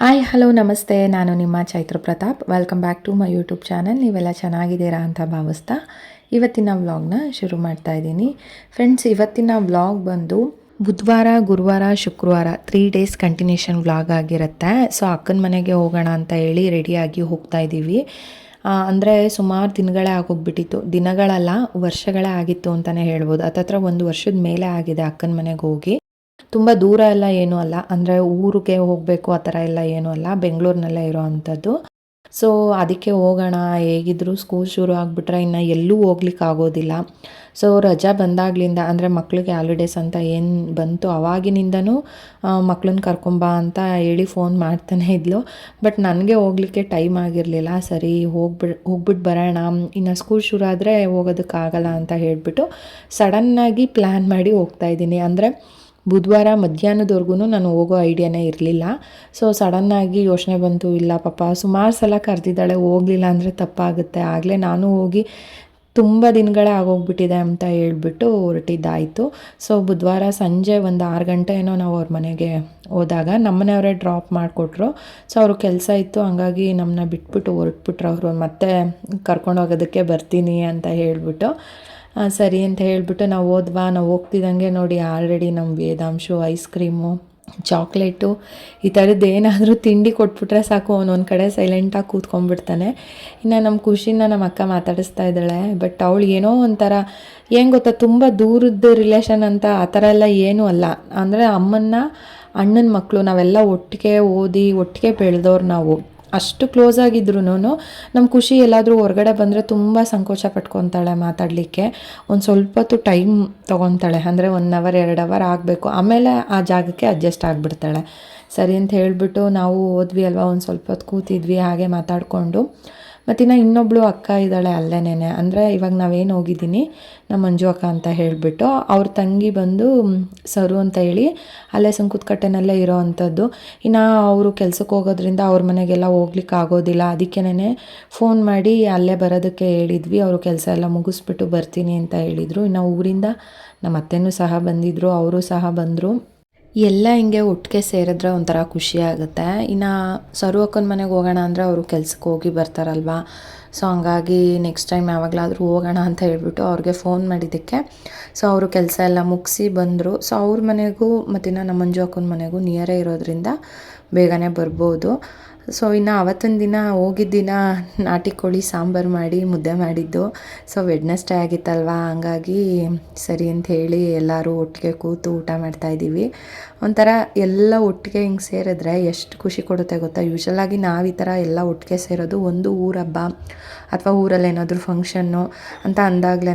Hi hello ನಮಸ್ತೆ, ನಾನು ನಿಮ್ಮ Chaitra Pratap. Welcome back to my YouTube channel. ನೀವೆಲ್ಲ ಚೆನ್ನಾಗಿದ್ದೀರಾ ಅಂತ ಭಾವಿಸ್ತಾ ಇವತ್ತಿನ ವ್ಲಾಗ್ನ ಶುರು ಮಾಡ್ತಾ ಇದ್ದೀನಿ. ಫ್ರೆಂಡ್ಸ್, ಇವತ್ತಿನ ವ್ಲಾಗ್ ಬಂದು ಬುಧವಾರ, ಗುರುವಾರ, ಶುಕ್ರವಾರ 3 ಡೇಸ್ ಕಂಟಿನ್ಯೂಷನ್ ವ್ಲಾಗ್ ಆಗಿರುತ್ತೆ. ಸೊ ಅಕ್ಕನ ಮನೆಗೆ ಹೋಗೋಣ ಅಂತ ಹೇಳಿ ರೆಡಿಯಾಗಿ ಹೋಗ್ತಾ ಇದ್ದೀವಿ. ಅಂದರೆ ಸುಮಾರು ದಿನಗಳೇ ಆಗೋಗ್ಬಿಟ್ಟಿತ್ತು. ದಿನಗಳಲ್ಲ, ವರ್ಷಗಳೇ ಆಗಿತ್ತು ಅಂತಲೇ ಹೇಳ್ಬೋದು. ಹತ್ತತ್ರ 1 ವರ್ಷದ ಮೇಲೆ ಆಗಿದೆ ಅಕ್ಕನ ಮನೆಗೆ ಹೋಗಿ. ತುಂಬ ದೂರ ಎಲ್ಲ ಏನೂ ಅಲ್ಲ, ಅಂದರೆ ಊರಿಗೆ ಹೋಗಬೇಕು ಆ ಥರ ಎಲ್ಲ ಏನೂ ಅಲ್ಲ, ಬೆಂಗಳೂರಿನಲ್ಲೇ ಇರೋ ಅಂಥದ್ದು. ಸೊ ಅದಕ್ಕೆ ಹೋಗೋಣ, ಹೇಗಿದ್ದರೂ ಸ್ಕೂಲ್ ಶುರು ಆಗಿಬಿಟ್ರೆ ಇನ್ನು ಎಲ್ಲೂ ಹೋಗ್ಲಿಕ್ಕೆ ಆಗೋದಿಲ್ಲ. ಸೊ ರಜಾ ಬಂದಾಗಲಿಂದ, ಅಂದರೆ ಮಕ್ಕಳಿಗೆ ಹಾಲಿಡೇಸ್ ಅಂತ ಏನು ಬಂತು ಅವಾಗಿನಿಂದನೂ ಮಕ್ಕಳನ್ನ ಕರ್ಕೊಂಬಾ ಅಂತ ಹೇಳಿ ಫೋನ್ ಮಾಡ್ತಾನೆ ಇದ್ಲು. ಬಟ್ ನನಗೆ ಹೋಗ್ಲಿಕ್ಕೆ ಟೈಮ್ ಆಗಿರಲಿಲ್ಲ. ಸರಿ ಹೋಗ್ಬಿಟ್ಟು ಬರೋಣ, ಇನ್ನು ಸ್ಕೂಲ್ ಶುರು ಆದರೆ ಹೋಗೋದಕ್ಕಾಗಲ್ಲ ಅಂತ ಹೇಳಿಬಿಟ್ಟು ಸಡನ್ನಾಗಿ ಪ್ಲ್ಯಾನ್ ಮಾಡಿ ಹೋಗ್ತಾಯಿದ್ದೀನಿ. ಅಂದರೆ ಬುಧವಾರ ಮಧ್ಯಾಹ್ನದವರೆಗೂ ನಾನು ಹೋಗೋ ಐಡಿಯಾನೇ ಇರಲಿಲ್ಲ. ಸೊ ಸಡನ್ನಾಗಿ ಯೋಚನೆ ಬಂತು, ಇಲ್ಲ ಪಾಪ ಸುಮಾರು ಸಲ ಕರೆದಿದ್ದಾಳೆ, ಹೋಗಲಿಲ್ಲ ಅಂದರೆ ತಪ್ಪಾಗುತ್ತೆ. ಆಗಲೇ ನಾನು ಹೋಗಿ ತುಂಬ ದಿನಗಳೇ ಆಗೋಗ್ಬಿಟ್ಟಿದೆ ಅಂತ ಹೇಳ್ಬಿಟ್ಟು ಹೊರಟಿದ್ದಾಯಿತು. ಸೊ ಬುಧವಾರ ಸಂಜೆ ಒಂದು 6 ಗಂಟೆ ಏನೋ ನಾವು ಅವ್ರ ಮನೆಗೆ ಹೋದಾಗ ನಮ್ಮನೆಯವರೇ ಡ್ರಾಪ್ ಮಾಡಿಕೊಟ್ರು. ಸೊ ಅವರು ಕೆಲಸ ಇತ್ತು, ಹಂಗಾಗಿ ನಮ್ಮನ್ನ ಬಿಟ್ಬಿಟ್ಟು ಹೊರಟ್ಬಿಟ್ರು ಅವರು. ಮತ್ತೆ ಕರ್ಕೊಂಡು ಹೋಗೋದಕ್ಕೆ ಬರ್ತೀನಿ ಅಂತ ಹೇಳಿಬಿಟ್ಟು. ಸರಿ ಅಂತ ಹೇಳಿಬಿಟ್ಟು ನಾವು ಹೋಗ್ತಿದ್ದಂಗೆ ನೋಡಿ ಆಲ್ರೆಡಿ ನಮ್ಮ ವೇದಾಂಶು ಐಸ್ ಕ್ರೀಮು, ಚಾಕ್ಲೇಟು ಈ ಥರದ್ದು ಏನಾದರೂ ತಿಂಡಿ ಕೊಟ್ಬಿಟ್ರೆ ಸಾಕು, ಅವನೊಂದು ಕಡೆ ಸೈಲೆಂಟಾಗಿ ಕೂತ್ಕೊಂಡ್ಬಿಡ್ತಾನೆ. ಇನ್ನು ನಮ್ಮ ಖುಷಿನ ನಮ್ಮ ಅಕ್ಕ ಮಾತಾಡಿಸ್ತಾ ಇದ್ದಾಳೆ. ಬಟ್ ಅವಳು ಏನೋ ಒಂಥರ, ಏನು ಗೊತ್ತಾ, ತುಂಬ ದೂರದ ರಿಲೇಷನ್ ಅಂತ ಆ ಥರ ಎಲ್ಲ ಏನೂ ಅಲ್ಲ. ಅಂದರೆ ಅಣ್ಣನ ಮಕ್ಕಳು, ನಾವೆಲ್ಲ ಒಟ್ಟಿಗೆ ಓದಿ ಒಟ್ಟಿಗೆ ಬೆಳೆದವ್ರು ನಾವು. ಅಷ್ಟು ಕ್ಲೋಸ್ ಆಗಿದ್ರು ನಮ್ಮ ಖುಷಿ ಎಲ್ಲಾದರೂ ಹೊರಗಡೆ ಬಂದರೆ ತುಂಬ ಸಂಕೋಚ ಪಟ್ಕೊತಾಳೆ ಮಾತಾಡಲಿಕ್ಕೆ. ಒಂದು ಸ್ವಲ್ಪ ಹೊತ್ತು ಟೈಮ್ ತೊಗೊತಾಳೆ, ಅಂದರೆ 1 ಅವರ್ 2 ಅವರ್ ಆಗಬೇಕು, ಆಮೇಲೆ ಆ ಜಾಗಕ್ಕೆ ಅಡ್ಜಸ್ಟ್ ಆಗಿಬಿಡ್ತಾಳೆ. ಸರಿ ಅಂತ ಹೇಳಿಬಿಟ್ಟು ನಾವು ಹೋದ್ವಿ ಅಲ್ವಾ, ಒಂದು ಸ್ವಲ್ಪ ಹೊತ್ತು ಕೂತಿದ್ವಿ ಹಾಗೆ ಮಾತಾಡಿಕೊಂಡು. ಮತ್ತಿನ್ನು ಇನ್ನೊಬ್ಬಳು ಅಕ್ಕ ಇದ್ದಾಳೆ ಅಲ್ಲೇನೇ, ಅಂದರೆ ಇವಾಗ ನಾವೇನು ಹೋಗಿದ್ದೀನಿ ನಮ್ಮ ಮಂಜು ಅಕ್ಕ ಅಂತ ಹೇಳಿಬಿಟ್ಟು, ಅವ್ರ ತಂಗಿ ಬಂದು ಸರು ಅಂತ ಹೇಳಿ ಅಲ್ಲೇ ಸಂಕುತ್ಕಟ್ಟೆನಲ್ಲೇ ಇರೋ ಅಂಥದ್ದು. ಇನ್ನು ಅವರು ಕೆಲ್ಸಕ್ಕೆ ಹೋಗೋದ್ರಿಂದ ಅವ್ರ ಮನೆಗೆಲ್ಲ ಹೋಗ್ಲಿಕ್ಕೆ ಆಗೋದಿಲ್ಲ. ಅದಕ್ಕೇನೆ ಫೋನ್ ಮಾಡಿ ಅಲ್ಲೇ ಬರೋದಕ್ಕೆ ಹೇಳಿದ್ವಿ. ಅವರು ಕೆಲಸ ಎಲ್ಲ ಮುಗಿಸ್ಬಿಟ್ಟು ಬರ್ತೀನಿ ಅಂತ ಹೇಳಿದರು. ಇನ್ನು ಊರಿಂದ ನಮ್ಮ ಅತ್ತೆನೂ ಸಹ ಬಂದಿದ್ದರು, ಅವರು ಸಹ ಬಂದರು. ಎಲ್ಲ ಹಿಂಗೆ ಒಟ್ಟಿಗೆ ಸೇರಿದ್ರೆ ಒಂಥರ ಖುಷಿ ಆಗುತ್ತೆ. ಇನ್ನು ಸರು ಅಕ್ಕನ ಮನೆಗೆ ಹೋಗೋಣ ಅಂದರೆ ಅವರು ಕೆಲ್ಸಕ್ಕೆ ಹೋಗಿ ಬರ್ತಾರಲ್ವ. ಸೊ ಹಂಗಾಗಿ ನೆಕ್ಸ್ಟ್ ಟೈಮ್ ಯಾವಾಗಲಾದರೂ ಹೋಗೋಣ ಅಂತ ಹೇಳ್ಬಿಟ್ಟು ಅವ್ರಿಗೆ ಫೋನ್ ಮಾಡಿದ್ದಕ್ಕೆ ಸೊ ಅವರು ಕೆಲಸ ಎಲ್ಲ ಮುಗಿಸಿ ಬಂದರು. ಸೊ ಅವ್ರ ಮನೆಗೂ ಮತ್ತಿನ್ನು ನಮ್ಮ ಮಂಜು ಅಕ್ಕನ ಮನೆಗೂ ನಿಯರೇ ಇರೋದ್ರಿಂದ ಬೇಗನೆ ಬರ್ಬೋದು. ಸೊ ಇನ್ನು ಆವತ್ತಿನ ದಿನ ಹೋಗಿದ್ದ ದಿನ ನಾಟಿ ಕೋಳಿ ಸಾಂಬಾರು ಮಾಡಿ ಮುದ್ದೆ ಮಾಡಿದ್ದು. ಸೊ ವೆಡ್ನೆಸ್ಡೇ ಆಗಿತ್ತಲ್ವ, ಹಂಗಾಗಿ ಸರಿ ಅಂತ ಹೇಳಿ ಎಲ್ಲರೂ ಒಟ್ಟಿಗೆ ಕೂತು ಊಟ ಮಾಡ್ತಾಯಿದ್ದೀವಿ. ಒಂಥರ ಎಲ್ಲ ಒಟ್ಟಿಗೆ ಹಿಂಗೆ ಸೇರಿದ್ರೆ ಎಷ್ಟು ಖುಷಿ ಕೊಡುತ್ತೆ ಗೊತ್ತಾ. ಯೂಶ್ವಲಾಗಿ ನಾವು ಈ ಥರ ಎಲ್ಲ ಒಟ್ಟಿಗೆ ಸೇರೋದು ಒಂದು ಊರ ಹಬ್ಬ ಅಥವಾ ಊರಲ್ಲಿ ಏನಾದರೂ ಫಂಕ್ಷನ್ನು ಅಂತ ಅಂದಾಗ್ಲೇ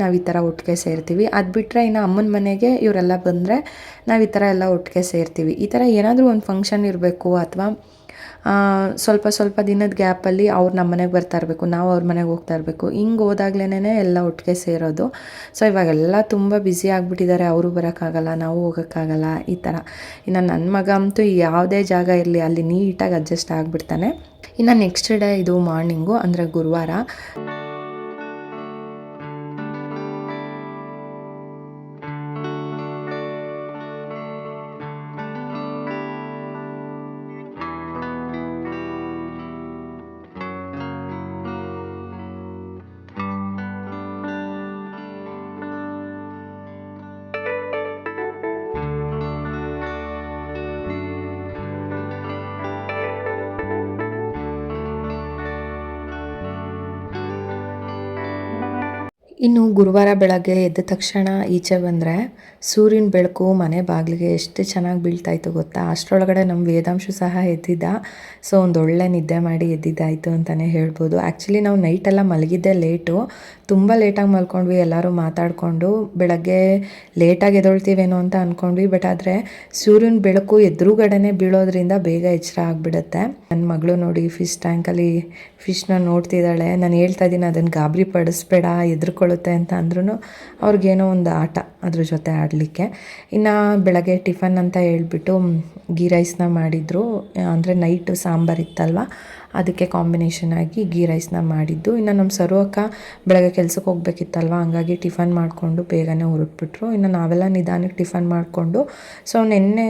ನಾವು ಈ ಥರ ಒಟ್ಟಿಗೆ ಸೇರ್ತೀವಿ. ಅದು ಬಿಟ್ಟರೆ ಇನ್ನು ಅಮ್ಮನ ಮನೆಗೆ ಇವರೆಲ್ಲ ಬಂದರೆ ನಾವು ಈ ಥರ ಎಲ್ಲ ಒಟ್ಟಿಗೆ ಸೇರ್ತೀವಿ. ಈ ಥರ ಏನಾದರೂ ಒಂದು ಫಂಕ್ಷನ್ ಇರಬೇಕು ಅಥವಾ ಸ್ವಲ್ಪ ದಿನದ ಗ್ಯಾಪಲ್ಲಿ ಅವ್ರು ನಮ್ಮ ಮನೆಗೆ ಬರ್ತಾ ಇರಬೇಕು, ನಾವು ಅವ್ರ ಮನೆಗೆ ಹೋಗ್ತಾ ಇರಬೇಕು. ಹಿಂಗೆ ಹೋದಾಗ್ಲೇ ಎಲ್ಲ ಒಟ್ಟಿಗೆ ಸೇರೋದು. ಸೊ ಇವಾಗೆಲ್ಲ ತುಂಬ ಬ್ಯುಸಿ ಆಗಿಬಿಟ್ಟಿದ್ದಾರೆ, ಅವರು ಬರೋಕ್ಕಾಗಲ್ಲ, ನಾವು ಹೋಗೋಕ್ಕಾಗಲ್ಲ, ಈ ಥರ. ಇನ್ನು ನನ್ನ ಮಗ ಅಂತೂ ಯಾವುದೇ ಜಾಗ ಇರಲಿ ಅಲ್ಲಿ ನೀಟಾಗಿ ಅಡ್ಜಸ್ಟ್ ಆಗಿಬಿಡ್ತಾನೆ. ಇನ್ನು ನೆಕ್ಸ್ಟ್ ಡೇ ಇದು ಮಾರ್ನಿಂಗು, ಅಂದರೆ ಗುರುವಾರ. ಇನ್ನು ಗುರುವಾರ ಬೆಳಗ್ಗೆ ಎದ್ದ ತಕ್ಷಣ ಈಚೆ ಬಂದರೆ ಸೂರ್ಯನ ಬೆಳಕು ಮನೆ ಬಾಗಿಲಿಗೆ ಎಷ್ಟು ಚೆನ್ನಾಗಿ ಬೀಳ್ತಾಯಿತ್ತು ಗೊತ್ತಾ. ಅಷ್ಟರೊಳಗಡೆ ನಮ್ಮ ವೇದಾಂಶು ಸಹ ಎದ್ದಿದ್ದ. ಸೊ ಒಂದೊಳ್ಳೆ ನಿದ್ದೆ ಮಾಡಿ ಎದ್ದಿದ್ದಾಯಿತು ಅಂತಲೇ ಹೇಳ್ಬೋದು. ಆ್ಯಕ್ಚುಲಿ ನಾವು ನೈಟೆಲ್ಲ ಮಲಗಿದ್ದೆ ಲೇಟು, ತುಂಬ ಲೇಟಾಗಿ ಮಲ್ಕೊಂಡ್ವಿ. ಎಲ್ಲರೂ ಮಾತಾಡಿಕೊಂಡು ಬೆಳಗ್ಗೆ ಲೇಟಾಗಿ ಎದ್ದೊಳ್ತೀವೇನೋ ಅಂತ ಅಂದ್ಕೊಂಡ್ವಿ. ಬಟ್ ಆದರೆ ಸೂರ್ಯನ ಬೆಳಕು ಎದುರುಗಡೆನೇ ಬೀಳೋದ್ರಿಂದ ಬೇಗ ಎಚ್ಚರ ಆಗಿಬಿಡುತ್ತೆ. ನನ್ನ ಮಗಳು ನೋಡಿ ಫಿಶ್ ಟ್ಯಾಂಕಲ್ಲಿ ಫಿಶ್ನ ನೋಡ್ತಿದ್ದಾಳೆ. ನಾನು ಹೇಳ್ತಾ ಇದ್ದೀನಿ ಅದನ್ನು ಗಾಬರಿ ಪಡಿಸ್ಬೇಡ, ಎದುರುಕೊಳ್ಳುತ್ತೆ ಅಂತ ಅಂದ್ರೂ ಅವ್ರಿಗೇನೋ ಒಂದು ಆಟ ಅದ್ರ ಜೊತೆ ಆಡಲಿಕ್ಕೆ. ಇನ್ನು ಬೆಳಗ್ಗೆ ಟಿಫನ್ ಅಂತ ಹೇಳ್ಬಿಟ್ಟು ಗೀ ರೈಸ್ನ ಮಾಡಿದರು. ಅಂದರೆ ನೈಟು ಸಾಂಬಾರು ಇತ್ತಲ್ವ, ಅದಕ್ಕೆ ಕಾಂಬಿನೇಷನ್ ಆಗಿ ಗೀ ರೈಸ್ನ ಮಾಡಿದ್ದು. ಇನ್ನು ನಮ್ಮ ಸರು ಅಕ್ಕ ಬೆಳಗ್ಗೆ ಕೆಲ್ಸಕ್ಕೆ ಹೋಗ್ಬೇಕಿತ್ತಲ್ವ, ಹಂಗಾಗಿ ಟಿಫನ್ ಮಾಡಿಕೊಂಡು ಬೇಗನೆ ಹೊರಟ್ಬಿಟ್ರು. ಇನ್ನು ನಾವೆಲ್ಲ ನಿಧಾನಕ್ಕೆ ಟಿಫನ್ ಮಾಡಿಕೊಂಡು ಸೊ ನಿನ್ನೆ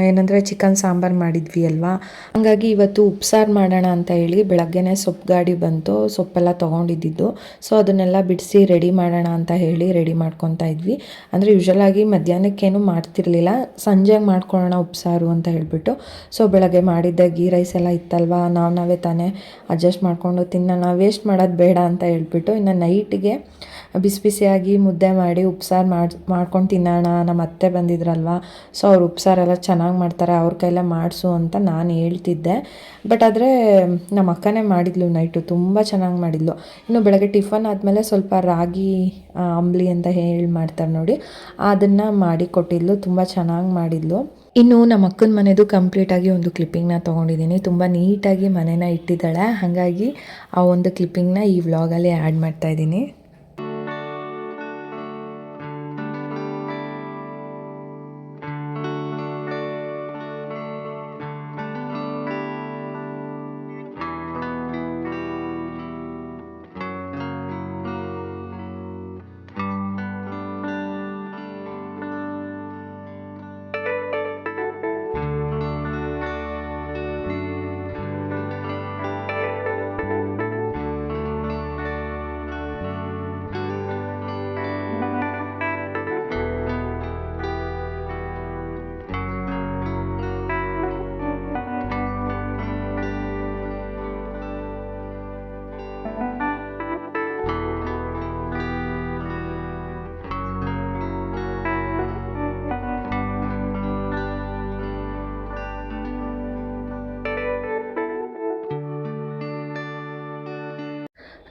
ಏನಂದರೆ ಚಿಕನ್ ಸಾಂಬಾರು ಮಾಡಿದ್ವಿ ಅಲ್ವಾ, ಹಾಗಾಗಿ ಇವತ್ತು ಉಪ್ಸಾರು ಮಾಡೋಣ ಅಂತ ಹೇಳಿ ಬೆಳಗ್ಗೆನೇ ಸೊಪ್ಪು ಗಾಡಿ ಬಂತು, ಸೊಪ್ಪೆಲ್ಲ ತೊಗೊಂಡಿದ್ದು. ಸೊ ಅದನ್ನೆಲ್ಲ ಬಿಡಿಸಿ ರೆಡಿ ಮಾಡೋಣ ಅಂತ ಹೇಳಿ ರೆಡಿ ಮಾಡ್ಕೊತಾ ಇದ್ವಿ. ಅಂದರೆ ಯೂಶ್ವಲಾಗಿ ಮಧ್ಯಾಹ್ನಕ್ಕೇನು ಮಾಡ್ತಿರ್ಲಿಲ್ಲ, ಸಂಜೆಗೆ ಮಾಡ್ಕೊಳ್ಳೋಣ ಉಪ್ಸಾರು ಅಂತ ಹೇಳಿಬಿಟ್ಟು. ಸೊ ಬೆಳಗ್ಗೆ ಮಾಡಿದ್ದೆ ಗೀ ರೈಸ್ ಎಲ್ಲ ಇತ್ತಲ್ವ, ನಾವೇ ತಾನೇ ಅಡ್ಜಸ್ಟ್ ಮಾಡಿಕೊಂಡು ತಿನ್ನೋಣ, ವೇಸ್ಟ್ ಮಾಡೋದು ಬೇಡ ಅಂತ ಹೇಳ್ಬಿಟ್ಟು ಇನ್ನು ನೈಟಿಗೆ ಬಿಸಿ ಬಿಸಿಯಾಗಿ ಮುದ್ದೆ ಮಾಡಿ ಉಪ್ಸಾರು ಮಾಡ್ಕೊಂಡು ತಿನ್ನೋಣ. ನಮ್ಮ ಅತ್ತೆ ಬಂದಿದ್ರಲ್ವ, ಸೊ ಅವ್ರು ಉಪ್ಸಾರೆಲ್ಲ ಚೆನ್ನಾಗಿ ಮಾಡ್ತಾರೆ, ಅವ್ರ ಕೈಲೇ ಮಾಡಿಸು ಅಂತ ನಾನು ಹೇಳ್ತಿದ್ದೆ. ಬಟ್ ಆದರೆ ನಮ್ಮ ಅಕ್ಕನೇ ಮಾಡಿದ್ಲು ನೈಟು, ತುಂಬ ಚೆನ್ನಾಗಿ ಮಾಡಿದ್ಲು. ಇನ್ನು ಬೆಳಗ್ಗೆ ಟಿಫನ್ ಆದಮೇಲೆ ಸ್ವಲ್ಪ ರಾಗಿ ಅಂಬ್ಲಿ ಅಂತ ಹೇಳಿ ಮಾಡ್ತಾರೆ ನೋಡಿ, ಅದನ್ನು ಮಾಡಿ ಕೊಟ್ಟಿದ್ಲು, ತುಂಬ ಚೆನ್ನಾಗಿ ಮಾಡಿದ್ಲು. ಇನ್ನು ನಮ್ಮ ಅಕ್ಕನ ಮನೆದು ಕಂಪ್ಲೀಟಾಗಿ ಒಂದು ಕ್ಲಿಪ್ಪಿಂಗ್ನ ತೊಗೊಂಡಿದ್ದೀನಿ. ತುಂಬ ನೀಟಾಗಿ ಮನೇನ ಇಟ್ಟಿದ್ದಾಳೆ, ಹಾಗಾಗಿ ಆ ಒಂದು ಕ್ಲಿಪ್ಪಿಂಗ್ನ ಈ ವ್ಲಾಗಲ್ಲಿ ಆ್ಯಡ್ ಮಾಡ್ತಾಯಿದ್ದೀನಿ.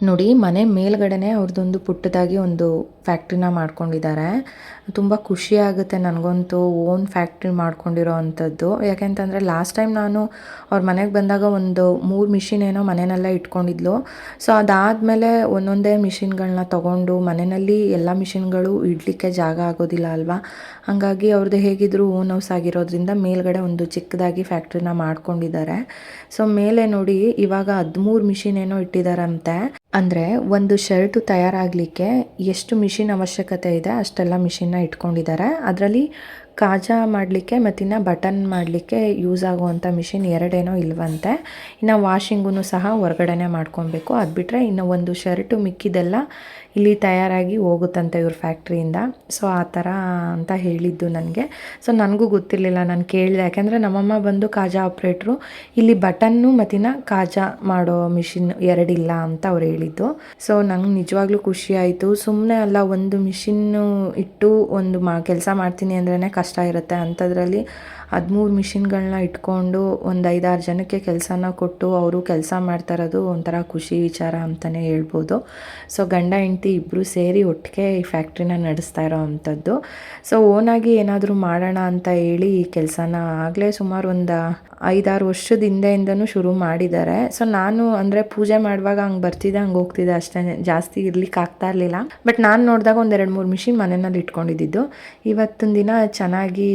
ನೋಡಿ, ಮನೆ ಮೇಲ್ಗಡೆನೇ ಅವ್ರದ್ದೊಂದು ಪುಟ್ಟದಾಗಿ ಒಂದು ಫ್ಯಾಕ್ಟ್ರಿನ ಮಾಡ್ಕೊಂಡಿದ್ದಾರೆ. ತುಂಬ ಖುಷಿ ಆಗುತ್ತೆ ನನಗಂತೂ ಓನ್ ಫ್ಯಾಕ್ಟ್ರಿ ಮಾಡ್ಕೊಂಡಿರೋ ಅಂಥದ್ದು. ಯಾಕೆಂತಂದರೆ ಲಾಸ್ಟ್ ಟೈಮ್ ನಾನು ಅವ್ರ ಮನೆಗೆ ಬಂದಾಗ ಒಂದು 3 ಮಿಷಿನ್ ಏನೋ ಮನೆಯಲ್ಲೇ ಇಟ್ಕೊಂಡಿದ್ಲು. ಸೊ ಅದಾದಮೇಲೆ ಒಂದೊಂದೇ ಮಿಷಿನ್ಗಳನ್ನ ತೊಗೊಂಡು ಮನೆಯಲ್ಲಿ ಎಲ್ಲ ಮಿಷಿನ್ಗಳು ಇಡಲಿಕ್ಕೆ ಜಾಗ ಆಗೋದಿಲ್ಲ ಅಲ್ವಾ, ಹಾಗಾಗಿ ಅವ್ರದ್ದು ಹೇಗಿದ್ರು ಓನ್ ಹೌಸ್ ಆಗಿರೋದ್ರಿಂದ ಮೇಲ್ಗಡೆ ಒಂದು ಚಿಕ್ಕದಾಗಿ ಫ್ಯಾಕ್ಟ್ರಿನ ಮಾಡ್ಕೊಂಡಿದ್ದಾರೆ. ಸೊ ಮೇಲೆ ನೋಡಿ ಇವಾಗ 13 ಮಿಷಿನ್ ಏನೋ ಇಟ್ಟಿದ್ದಾರಂತೆ. ಅಂದರೆ ಒಂದು ಶರ್ಟು ತಯಾರಾಗಲಿಕ್ಕೆ ಎಷ್ಟು ಮಿಷಿನ್ ಅವಶ್ಯಕತೆ ಇದೆ ಅಷ್ಟೆಲ್ಲ ಮಿಷಿನ್ನ ಇಟ್ಕೊಂಡಿದ್ದಾರೆ. ಅದರಲ್ಲಿ ಕಾಜಾ ಮಾಡಲಿಕ್ಕೆ ಮತ್ತಿನ್ನು ಬಟನ್ ಮಾಡಲಿಕ್ಕೆ ಯೂಸ್ ಆಗುವಂಥ ಮಿಷಿನ್ 2 ಏನೋ ಇಲ್ವಂತೆ. ಇನ್ನು ವಾಷಿಂಗೂ ಸಹ ಹೊರಗಡೆನೇ ಮಾಡ್ಕೊಬೇಕು. ಅದು ಬಿಟ್ಟರೆ ಇನ್ನು ಒಂದು ಶರ್ಟು ಮಿಕ್ಕಿದೆಲ್ಲ ಇಲ್ಲಿ ತಯಾರಾಗಿ ಹೋಗುತ್ತಂತೆ ಇವ್ರ ಫ್ಯಾಕ್ಟ್ರಿಯಿಂದ. ಸೊ ಆ ಥರ ಅಂತ ಹೇಳಿದ್ದು ನನಗೆ. ಸೊ ನನಗೂ ಗೊತ್ತಿರಲಿಲ್ಲ, ನಾನು ಕೇಳಿದೆ. ಯಾಕೆಂದರೆ ನಮ್ಮಮ್ಮ ಬಂದು ಕಾಜಾ ಆಪ್ರೇಟ್ರು, ಇಲ್ಲಿ ಬಟನ್ನು ಮತ್ತಿನ್ನು ಕಾಜಾ ಮಾಡೋ ಮಿಷಿನ್ 2 ಇಲ್ಲ ಅಂತ ಅವ್ರು ಹೇಳಿದ್ದು. ಸೊ ನಂಗೆ ನಿಜವಾಗ್ಲೂ ಖುಷಿ ಆಯಿತು. ಸುಮ್ಮನೆ ಅಲ್ಲ, ಒಂದು ಮಿಷಿನ್ನು ಇಟ್ಟು ಒಂದು ಕೆಲಸ ಮಾಡ್ತೀನಿ ಅಂದ್ರೇ ಕಷ್ಟ ಇರುತ್ತೆ. ಅಂಥದ್ರಲ್ಲಿ 13 ಮಿಷಿನ್ಗಳನ್ನ ಇಟ್ಕೊಂಡು ಒಂದು 5-6 ಜನಕ್ಕೆ ಕೆಲಸನ ಕೊಟ್ಟು ಅವರು ಕೆಲಸ ಮಾಡ್ತಾ ಇರೋದು ಒಂಥರ ಖುಷಿ ವಿಚಾರ ಅಂತಲೇ ಹೇಳ್ಬೋದು. ಸೊ ಗಂಡ ಹೆಂಡತಿ ಇಬ್ಬರು ಸೇರಿ ಒಟ್ಟಿಗೆ ಈ ಫ್ಯಾಕ್ಟ್ರಿನ ನಡೆಸ್ತಾ ಇರೋ ಅಂಥದ್ದು. ಸೊ ಓನಾಗಿ ಏನಾದರೂ ಮಾಡೋಣ ಅಂತ ಹೇಳಿ ಈ ಕೆಲಸನ ಆಗಲೇ ಸುಮಾರು ಒಂದು 5-6 ವರ್ಷದ ಹಿಂದೆಯಿಂದನೂ ಶುರು ಮಾಡಿದ್ದಾರೆ. ಸೊ ನಾನು ಅಂದರೆ ಪೂಜೆ ಮಾಡುವಾಗ ಹಂಗೆ ಬರ್ತಿದ್ದೆ, ಹಂಗೆ ಹೋಗ್ತಿದ್ದೆ ಅಷ್ಟೇ, ಜಾಸ್ತಿ ಇರ್ಲಿಕ್ಕೆ ಆಗ್ತಾ ಇರಲಿಲ್ಲ. ಬಟ್ ನಾನು ನೋಡಿದಾಗ ಒಂದು 2-3 ಮಿಷಿನ್ ಮನೆಯಲ್ಲಿ ಇಟ್ಕೊಂಡಿದ್ದು. ಇವತ್ತಿನ ದಿನ ಚೆನ್ನಾಗಿ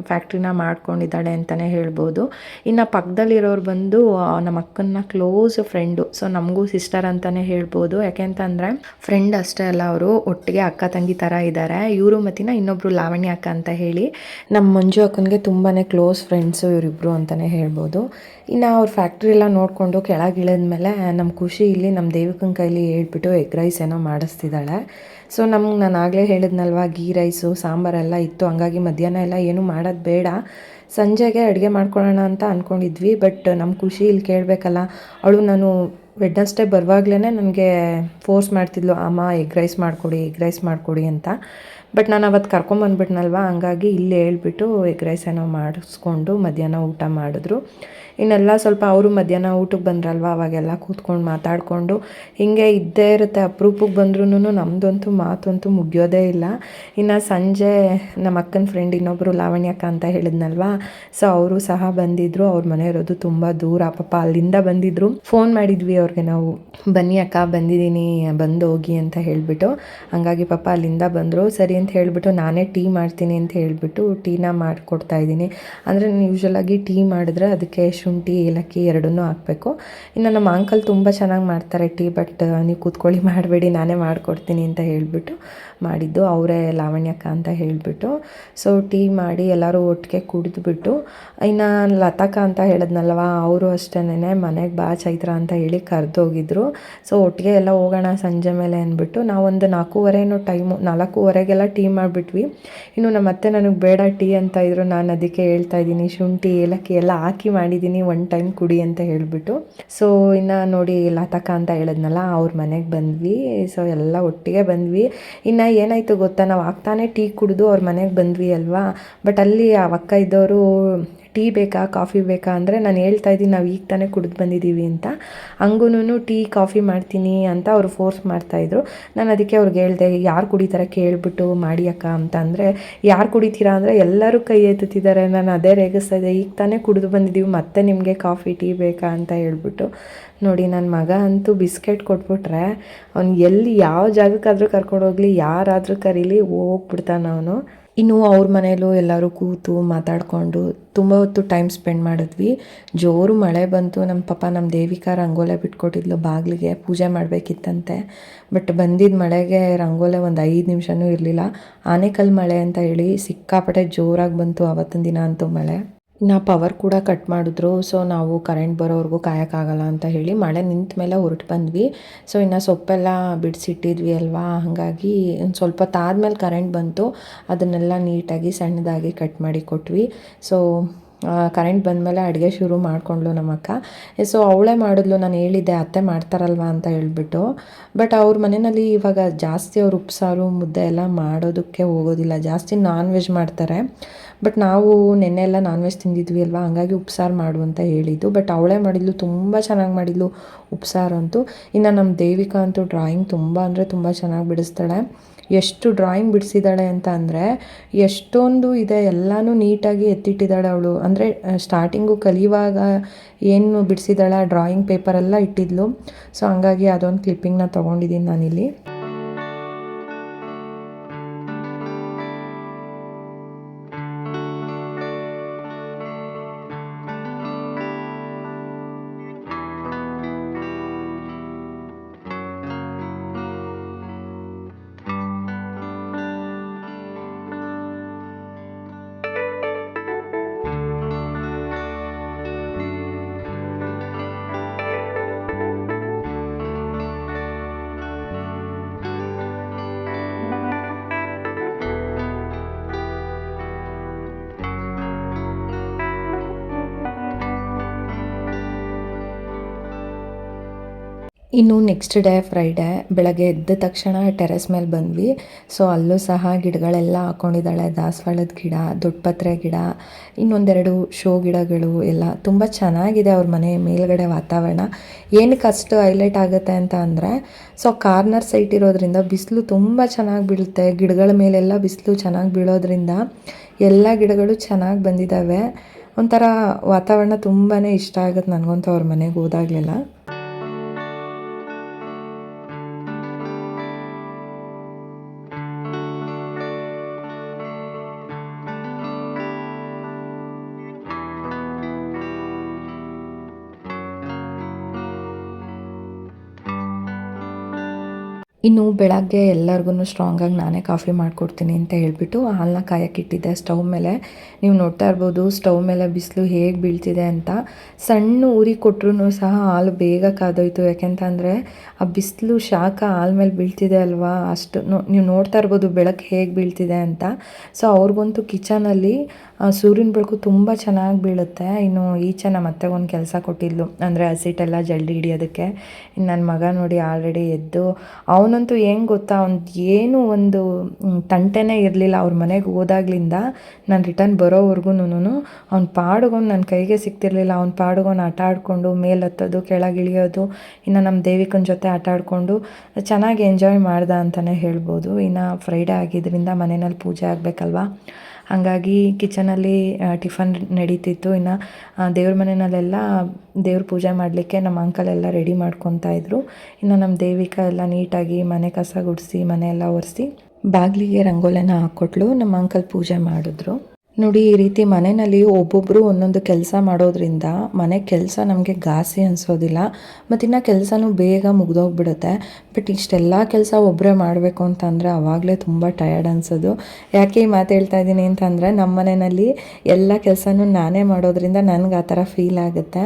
ಫ್ಯಾಕ್ಟ್ರಿನ ಮಾಡ್ಕೊಂಡಿದ್ದಾಳೆ ಅಂತಲೇ ಹೇಳ್ಬೋದು. ಇನ್ನು ಪಕ್ಕದಲ್ಲಿರೋರು ಬಂದು ನಮ್ಮ ಅಕ್ಕನ ಕ್ಲೋಸ್ ಫ್ರೆಂಡು. ಸೊ ನಮಗೂ ಸಿಸ್ಟರ್ ಅಂತಲೇ ಹೇಳ್ಬೋದು. ಯಾಕೆಂತಂದರೆ ಫ್ರೆಂಡ್ ಅಷ್ಟೇ ಅಲ್ಲ, ಅವರು ಒಟ್ಟಿಗೆ ಅಕ್ಕ ತಂಗಿ ಥರ ಇದ್ದಾರೆ. ಇವರು ಮತ್ತಿನ ಇನ್ನೊಬ್ಬರು ಲಾವಣ್ಯ ಅಕ್ಕ ಅಂತ ಹೇಳಿ ನಮ್ಮ ಮಂಜು ಅಕ್ಕನಿಗೆ ತುಂಬಾ ಕ್ಲೋಸ್ ಫ್ರೆಂಡ್ಸು ಇವರಿಬ್ಬರು ಅಂತಲೇ ಹೇಳ್ಬೋದು. ಇನ್ನು ಅವ್ರ ಫ್ಯಾಕ್ಟ್ರಿ ಎಲ್ಲ ನೋಡಿಕೊಂಡು ಕೆಳಗಿಳಿದ್ಮೇಲೆ ನಮ್ಮ ಖುಷಿ ಇಲ್ಲಿ ನಮ್ಮ ದೇವಿಕನ ಕೈಲಿ ಹೇಳ್ಬಿಟ್ಟು ಎಗ್ ರೈಸ್ ಏನೋ ಮಾಡಿಸ್ತಿದ್ದಾಳೆ. ಸೊ ನಮ್ಗೆ ನಾನು ಆಗಲೇ ಹೇಳಿದ್ನಲ್ವ, ಗೀ ರೈಸು ಸಾಂಬಾರೆಲ್ಲ ಇತ್ತು, ಹಂಗಾಗಿ ಮಧ್ಯಾಹ್ನ ಎಲ್ಲ ಏನೂ ಮಾಡೋದು ಬೇಡ, ಸಂಜೆಗೆ ಅಡುಗೆ ಮಾಡ್ಕೊಳ್ಳೋಣ ಅಂತ ಅಂದ್ಕೊಂಡಿದ್ವಿ. ಬಟ್ ನಮ್ಮ ಖುಷಿ ಇಲ್ಲಿ ಕೇಳಬೇಕಲ್ಲ, ಅವಳು ನಾನು ವೆಡ್ನಸ್ಡೇ ಬರುವಾಗಲೇ ನನಗೆ ಫೋರ್ಸ್ ಮಾಡ್ತಿದ್ಲು, ಅಮ್ಮ ಎಗ್ ರೈಸ್ ಮಾಡಿಕೊಡಿ ಅಂತ. ಬಟ್ ನಾನು ಅವತ್ತು ಕರ್ಕೊಂಬಂದ್ಬಿಟ್ನಲ್ವ, ಹಂಗಾಗಿ ಇಲ್ಲಿ ಹೇಳ್ಬಿಟ್ಟು ಎಗ್ ರೈಸ್ ಏನೋ ಮಾಡಿಸ್ಕೊಂಡು ಮಧ್ಯಾಹ್ನ ಊಟ ಮಾಡಿದ್ರು. ಇನ್ನೆಲ್ಲ ಸ್ವಲ್ಪ ಅವರು ಮಧ್ಯಾಹ್ನ ಊಟಕ್ಕೆ ಬಂದ್ರಲ್ವ, ಅವಾಗೆಲ್ಲ ಕೂತ್ಕೊಂಡು ಮಾತಾಡಿಕೊಂಡು ಹೀಗೆ ಇದ್ದೇ ಇರುತ್ತೆ. ಅಪರೂಪಕ್ಕೆ ಬಂದ್ರೂ ನಮ್ಮದಂತೂ ಮಾತಂತೂ ಮುಗಿಯೋದೇ ಇಲ್ಲ. ಇನ್ನು ಸಂಜೆ ನಮ್ಮ ಅಕ್ಕನ ಫ್ರೆಂಡ್ ಇನ್ನೊಬ್ಬರು ಲಾವಣ್ಯಕ್ಕ ಅಂತ ಹೇಳಿದ್ನಲ್ವ, ಸೊ ಅವರು ಸಹ ಬಂದಿದ್ದರು. ಅವ್ರ ಮನೆ ಇರೋದು ತುಂಬ ದೂರ, ಪಾಪ ಅಲ್ಲಿಂದ ಬಂದಿದ್ದರು. ಫೋನ್ ಮಾಡಿದ್ವಿ ಅವ್ರಿಗೆ ನಾವು, ಬನ್ನಿ ಅಕ್ಕ ಬಂದಿದ್ದೀನಿ, ಬಂದು ಹೋಗಿ ಅಂತ ಹೇಳಿಬಿಟ್ಟು. ಹಂಗಾಗಿ ಪಾಪ ಅಲ್ಲಿಂದ ಬಂದರು. ಸರಿ ಅಂತ ಹೇಳಿಬಿಟ್ಟು ನಾನೇ ಟೀ ಮಾಡ್ತೀನಿ ಅಂತ ಹೇಳಿಬಿಟ್ಟು ಟೀನ ಮಾಡಿಕೊಡ್ತಾಯಿದ್ದೀನಿ. ಅಂದರೆ ಯೂಶ್ವಲಾಗಿ ಟೀ ಮಾಡಿದ್ರೆ ಅದಕ್ಕೆ ಶುಂಠಿ ಏಲಕ್ಕಿ ಎರಡನ್ನೂ ಹಾಕಬೇಕು. ಇನ್ನು ನಮ್ಮ ಅಂಕಲ್ ತುಂಬ ಚೆನ್ನಾಗಿ ಮಾಡ್ತಾರೆ ಟೀ, ಬಟ್ ನೀವು ಕೂತ್ಕೊಳ್ಳಿ ಮಾಡಬೇಡಿ ನಾನೇ ಮಾಡಿಕೊಡ್ತೀನಿ ಅಂತ ಹೇಳಿಬಿಟ್ಟು ಮಾಡಿದ್ದು, ಅವರೇ ಲಾವಣ್ಯಕ್ಕ ಅಂತ ಹೇಳಿಬಿಟ್ಟು. ಸೊ ಟೀ ಮಾಡಿ ಎಲ್ಲರೂ ಒಟ್ಟಿಗೆ ಕುಡಿದ್ಬಿಟ್ಟು, ಇನ್ನು ಲತಕ್ಕ ಅಂತ ಹೇಳಿದ್ನಲ್ವ, ಅವರು ಅಷ್ಟೇನೆ ಮನೆಗೆ ಬಾ ಚೈತ್ರ ಅಂತ ಹೇಳಿ ಕರೆದೋಗಿದ್ರು. ಸೊ ಒಟ್ಟಿಗೆ ಎಲ್ಲ ಹೋಗೋಣ ಸಂಜೆ ಮೇಲೆ ಅಂದ್ಬಿಟ್ಟು ನಾವೊಂದು 4:15 ಟೀ ಮಾಡಿಬಿಟ್ವಿ. ಇನ್ನು ನಮ್ಮ ಅತ್ತೆ ನನಗೆ ಬೇಡ ಟೀ ಅಂತ ಇದ್ರು, ನಾನು ಅದಕ್ಕೆ ಹೇಳ್ತಾ ಇದ್ದೀನಿ ಶುಂಠಿ ಏಲಕ್ಕಿ ಎಲ್ಲ ಹಾಕಿ ಮಾಡಿದ್ದೀನಿ, ಒನ್ ಟೈಮ್ ಕುಡಿ ಅಂತ ಹೇಳಿಬಿಟ್ಟು. ಸೊ ಇನ್ನು ನೋಡಿ ಲತಕ್ಕ ಅಂತ ಹೇಳಿದ್ನಲ್ಲ, ಅವ್ರ ಮನೆಗೆ ಬಂದ್ವಿ. ಸೊ ಎಲ್ಲ ಒಟ್ಟಿಗೆ ಬಂದ್ವಿ. ಇನ್ನು ಏನಾಯಿತು ಗೊತ್ತಾ, ನಾವು ಆಗ್ತಾನೆ ಟೀ ಕುಡಿದು ಅವ್ರ ಮನೆಗೆ ಬಂದ್ವಿ ಅಲ್ವಾ. ಬಟ್ ಅಲ್ಲಿ ಆ ಅಕ್ಕ ಇದ್ದವರು ಟೀ ಬೇಕಾ ಕಾಫಿ ಬೇಕಾ ಅಂದರೆ ನಾನು ಹೇಳ್ತಾ ಇದ್ದೀನಿ ನಾವು ಈಗ ತಾನೇ ಕುಡಿದು ಬಂದಿದ್ದೀವಿ ಅಂತ. ಹಂಗೂ ಟೀ ಕಾಫಿ ಮಾಡ್ತೀನಿ ಅಂತ ಅವರು ಫೋರ್ಸ್ ಮಾಡ್ತಾಯಿದ್ರು. ನಾನು ಅದಕ್ಕೆ ಅವ್ರಿಗೆ ಹೇಳಿದೆ, ಯಾರು ಕುಡಿತಾರೆ ಕೇಳಿಬಿಟ್ಟು ಮಾಡಿ ಅಕ್ಕ ಅಂತ. ಅಂದರೆ ಯಾರು ಕುಡಿತೀರಾ ಅಂದರೆ ಎಲ್ಲರೂ ಕೈ ಎತ್ತುತ್ತಿದ್ದಾರೆ. ನಾನು ಅದೇ ರೇಗಿಸ್ತಾ ಇದ್ದೆ, ಈಗ ತಾನೇ ಕುಡಿದು ಬಂದಿದ್ದೀವಿ ಮತ್ತೆ ನಿಮಗೆ ಕಾಫಿ ಟೀ ಬೇಕಾ ಅಂತ ಹೇಳ್ಬಿಟ್ಟು. ನೋಡಿ ನನ್ನ ಮಗ ಅಂತೂ ಬಿಸ್ಕೆಟ್ ಕೊಟ್ಬಿಟ್ರೆ ಅವ್ನು ಎಲ್ಲಿ ಯಾವ ಜಾಗಕ್ಕಾದರೂ ಕರ್ಕೊಂಡೋಗ್ಲಿ, ಯಾರಾದರೂ ಕರೀಲಿ ಹೋಗ್ಬಿಡ್ತಾನೆ ಅವನು. ಇನ್ನು ಅವ್ರ ಮನೇಲೂ ಎಲ್ಲರೂ ಕೂತು ಮಾತಾಡಿಕೊಂಡು ತುಂಬ ಹೊತ್ತು ಟೈಮ್ ಸ್ಪೆಂಡ್ ಮಾಡಿದ್ವಿ. ಜೋರು ಮಳೆ ಬಂತು. ನಮ್ಮ ದೇವಿಕಾ ರಂಗೋಲೆ ಬಿಟ್ಕೊಟ್ಟಿದ್ಲು ಬಾಗಿಲಿಗೆ, ಪೂಜೆ ಮಾಡಬೇಕಿತ್ತಂತೆ. ಬಟ್ ಬಂದಿದ್ದ ಮಳೆಗೆ ರಂಗೋಲೆ ಒಂದು 5 ನಿಮಿಷವೂ ಇರಲಿಲ್ಲ. ಆನೆಕಲ್ಲು ಮಳೆ ಅಂತ ಹೇಳಿ ಸಿಕ್ಕಾಪಟ್ಟೆ ಜೋರಾಗಿ ಬಂತು ಆವತ್ತಿನ ದಿನ ಅಂತೂ ಮಳೆ. ಇನ್ನು ಪವರ್ ಕೂಡ ಕಟ್ ಮಾಡಿದ್ರು. ಸೊ ನಾವು ಕರೆಂಟ್ ಬರೋವರೆಗೂ ಕಾಯೋಕ್ಕಾಗಲ್ಲ ಅಂತ ಹೇಳಿ ಮಳೆ ನಿಂತ ಮೇಲೆ ಹೊರಟು ಬಂದ್ವಿ. ಸೊ ಇನ್ನು ಸೊಪ್ಪೆಲ್ಲ ಬಿಡಿಸಿಟ್ಟಿದ್ವಿ ಅಲ್ವಾ, ಹಾಗಾಗಿ ಒಂದು ಸ್ವಲ್ಪ ಹೊತ್ತಾದ್ಮೇಲೆ ಕರೆಂಟ್ ಬಂತು. ಅದನ್ನೆಲ್ಲ ನೀಟಾಗಿ ಸಣ್ಣದಾಗಿ ಕಟ್ ಮಾಡಿ ಕೊಟ್ವಿ. ಸೊ ಕರೆಂಟ್ ಬಂದಮೇಲೆ ಅಡುಗೆ ಶುರು ಮಾಡಿಕೊಂಡ್ಲು ನಮ್ಮ ಅಕ್ಕ. ಸೊ ಅವಳೇ ಮಾಡಿದ್ಲು, ನಾನು ಹೇಳಿದ್ದೆ ಅತ್ತೆ ಮಾಡ್ತಾರಲ್ವ ಅಂತ ಹೇಳ್ಬಿಟ್ಟು. ಬಟ್ ಅವ್ರ ಮನೆಯಲ್ಲಿ ಇವಾಗ ಜಾಸ್ತಿ ಅವ್ರು ಉಪ್ಸಾರು ಮುದ್ದೆ ಎಲ್ಲ ಮಾಡೋದಕ್ಕೆ ಹೋಗೋದಿಲ್ಲ, ಜಾಸ್ತಿ ನಾನ್ ವೆಜ್ ಮಾಡ್ತಾರೆ. ಬಟ್ ನಾವು ನೆನ್ನೆ ಎಲ್ಲ ನಾನ್ ವೆಜ್ ತಿಂದಿದ್ವಿ ಅಲ್ವಾ, ಹಂಗಾಗಿ ಉಪ್ಸಾರು ಮಾಡು ಅಂತ ಹೇಳಿದ್ದು. ಬಟ್ ಅವಳೇ ಮಾಡಿದ್ಲು, ತುಂಬ ಚೆನ್ನಾಗಿ ಮಾಡಿದ್ಲು ಉಪ್ಸಾರು ಅಂತೂ. ಇನ್ನು ನಮ್ಮ ದೇವಿಕಾ ಅಂತೂ ಡ್ರಾಯಿಂಗ್ ತುಂಬ ಅಂದರೆ ತುಂಬ ಚೆನ್ನಾಗಿ ಬಿಡಿಸ್ತಾಳೆ. ಎಷ್ಟು ಡ್ರಾಯಿಂಗ್ ಬಿಡಿಸಿದ್ದಾಳೆ ಅಂತ ಅಂದರೆ ಎಷ್ಟೊಂದು ಇದೆ, ಎಲ್ಲನೂ ನೀಟಾಗಿ ಎತ್ತಿಟ್ಟಿದ್ದಾಳೆ ಅವಳು. ಅಂದರೆ ಸ್ಟಾರ್ಟಿಂಗು ಕಲಿಯುವಾಗ ಏನು ಬಿಡಿಸಿದ್ದಾಳೆ ಆ ಡ್ರಾಯಿಂಗ್ ಪೇಪರೆಲ್ಲ ಇಟ್ಟಿದ್ಲು. ಸೊ ಹಂಗಾಗಿ ಅದೊಂದು ಕ್ಲಿಪ್ಪಿಂಗ್ನ ತೊಗೊಂಡಿದ್ದೀನಿ ನಾನಿಲ್ಲಿ. ಇನ್ನು ನೆಕ್ಸ್ಟ್ ಡೇ ಫ್ರೈಡೇ ಬೆಳಗ್ಗೆ ಎದ್ದ ತಕ್ಷಣ ಟೆರೆಸ್ ಮೇಲೆ ಬಂದ್ವಿ. ಸೊ ಅಲ್ಲೂ ಸಹ ಗಿಡಗಳೆಲ್ಲ ಹಾಕ್ಕೊಂಡಿದ್ದಾಳೆ, ದಾಸವಾಳದ ಗಿಡ, ದೊಡ್ಡಪತ್ರೆ ಗಿಡ, ಇನ್ನೊಂದೆರಡು ಶೋ ಗಿಡಗಳು ಎಲ್ಲ ತುಂಬ ಚೆನ್ನಾಗಿದೆ ಅವ್ರ ಮನೆ ಮೇಲ್ಗಡೆ ವಾತಾವರಣ. ಏನಕ್ಕೆ ಅಷ್ಟು ಹೈಲೈಟ್ ಆಗುತ್ತೆ ಅಂತ ಅಂದರೆ, ಸೊ ಕಾರ್ನರ್ ಸೈಟ್ ಇರೋದ್ರಿಂದ ಬಿಸಿಲು ತುಂಬ ಚೆನ್ನಾಗಿ ಬೀಳುತ್ತೆ. ಗಿಡಗಳ ಮೇಲೆಲ್ಲ ಬಿಸಿಲು ಚೆನ್ನಾಗಿ ಬೀಳೋದ್ರಿಂದ ಎಲ್ಲ ಗಿಡಗಳು ಚೆನ್ನಾಗಿ ಬಂದಿದ್ದಾವೆ. ಒಂಥರ ವಾತಾವರಣ ತುಂಬಾ ಇಷ್ಟ ಆಗುತ್ತೆ ನನಗಂತೂ ಅವ್ರ ಮನೆಗೆ ಹೋದಾಗಲೆಲ್ಲ. ಇನ್ನು ಬೆಳಗ್ಗೆ ಎಲ್ಲರಿಗೂ ಸ್ಟ್ರಾಂಗಾಗಿ ನಾನೇ ಕಾಫಿ ಮಾಡಿಕೊಡ್ತೀನಿ ಅಂತ ಹೇಳಿಬಿಟ್ಟು ಹಾಲನ್ನ ಕಾಯಕ್ಕಿಟ್ಟಿದ್ದೆ ಸ್ಟವ್ ಮೇಲೆ. ನೀವು ನೋಡ್ತಾ ಇರ್ಬೋದು ಸ್ಟವ್ ಮೇಲೆ ಬಿಸಿಲು ಹೇಗೆ ಬೀಳ್ತಿದೆ ಅಂತ. ಸಣ್ಣ ಉರಿ ಕೊಟ್ಟರು ಸಹ ಹಾಲು ಬೇಗ ಕಾದೋಯ್ತು. ಯಾಕೆಂತಂದರೆ ಆ ಬಿಸಿಲು ಶಾಖ ಹಾಲು ಮೇಲೆ ಬೀಳ್ತಿದೆ ಅಲ್ವಾ, ಅಷ್ಟು ನೀವು ನೋಡ್ತಾ ಇರ್ಬೋದು ಬೆಳಕು ಹೇಗೆ ಬೀಳ್ತಿದೆ ಅಂತ. ಸೊ ಅವ್ರಿಗಂತೂ ಕಿಚನಲ್ಲಿ ಸೂರ್ಯನ ಬೆಳಕು ತುಂಬ ಚೆನ್ನಾಗಿ ಬೀಳುತ್ತೆ. ಇನ್ನು ಈಚೆ ನಮ್ಮ ಅತ್ತೆಗೆ ಒಂದು ಕೆಲಸ ಕೊಟ್ಟಿದ್ಲು, ಅಂದರೆ ಹಸಿಟ್ಟೆಲ್ಲ ಜಲ್ದಿ ಹಿಡಿಯೋದಕ್ಕೆ. ಇನ್ನು ನನ್ನ ಮಗ ನೋಡಿ ಆಲ್ರೆಡಿ ಎದ್ದು, ಅವನಂತೂ ಹೆಂಗೆ ಗೊತ್ತಾ, ಏನು ಒಂದು ತಂಟೆನೇ ಇರಲಿಲ್ಲ ಅವ್ರ ಮನೆಗೆ ಹೋದಾಗ್ಲಿಂದ ನಾನು ರಿಟರ್ನ್ ಬರೋವರೆಗೂ. ಅವ್ನ ಪಾಡುಗೊಂಡು ನನ್ನ ಕೈಗೆ ಸಿಗ್ತಿರ್ಲಿಲ್ಲ. ಅವ್ನ ಪಾಡುಗೊಂಡು ಆಟ ಆಡಿಕೊಂಡು ಮೇಲೆ ಹತ್ತೋದು ಕೆಳಗೆ ಇಳಿಯೋದು, ಇನ್ನು ನಮ್ಮ ದೇವಿಕನ ಜೊತೆ ಆಟ ಆಡಿಕೊಂಡು ಚೆನ್ನಾಗಿ ಎಂಜಾಯ್ ಮಾಡ್ದ ಅಂತಲೇ ಹೇಳ್ಬೋದು. ಇನ್ನು ಫ್ರೈಡೇ ಆಗಿದ್ದರಿಂದ ಮನೆಯಲ್ಲಿ ಪೂಜೆ ಆಗಬೇಕಲ್ವ, ಹಾಗಾಗಿ ಕಿಚನಲ್ಲಿ ಟಿಫನ್ ನಡೀತಿತ್ತು. ಇನ್ನು ದೇವ್ರ ಮನೆಯಲ್ಲೆಲ್ಲ ದೇವ್ರ ಪೂಜೆ ಮಾಡಲಿಕ್ಕೆ ನಮ್ಮ ಅಂಕಲ್ ಎಲ್ಲ ರೆಡಿ ಮಾಡ್ಕೊತಾ ಇದ್ರು. ಇನ್ನು ನಮ್ಮ ದೇವಿಕಾ ಎಲ್ಲ ನೀಟಾಗಿ ಮನೆ ಕಸ ಗುಡಿಸಿ ಮನೆಯೆಲ್ಲ ಒರೆಸಿ ಬಾಗಿಲಿಗೆ ರಂಗೋಲೆನ ಹಾಕ್ಕೊಟ್ಲು. ನಮ್ಮ ಅಂಕಲ್ ಪೂಜೆ ಮಾಡಿದ್ರು. ನೋಡಿ ಈ ರೀತಿ ಮನೆಯಲ್ಲಿ ಒಬ್ಬೊಬ್ಬರು ಒಂದೊಂದು ಕೆಲಸ ಮಾಡೋದ್ರಿಂದ ಮನೆ ಕೆಲಸ ನಮಗೆ ಘಾಸಿ ಅನಿಸೋದಿಲ್ಲ ಮತ್ತು ಇನ್ನು ಕೆಲಸನೂ ಬೇಗ ಮುಗಿದೋಗ್ಬಿಡುತ್ತೆ. ಬಟ್ ಇಷ್ಟೆಲ್ಲ ಕೆಲಸ ಒಬ್ಬರೇ ಮಾಡಬೇಕು ಅಂತಂದರೆ ಆವಾಗಲೇ ತುಂಬ ಟಯರ್ಡ್ ಅನಿಸೋದು. ಯಾಕೆ ಈ ಮಾತು ಹೇಳ್ತಾ ಇದ್ದೀನಿ ಅಂತಂದರೆ ನಮ್ಮ ಮನೆಯಲ್ಲಿ ಎಲ್ಲ ಕೆಲಸನೂ ನಾನೇ ಮಾಡೋದ್ರಿಂದ ನನಗೆ ಆ ಥರ ಫೀಲ್ ಆಗುತ್ತೆ.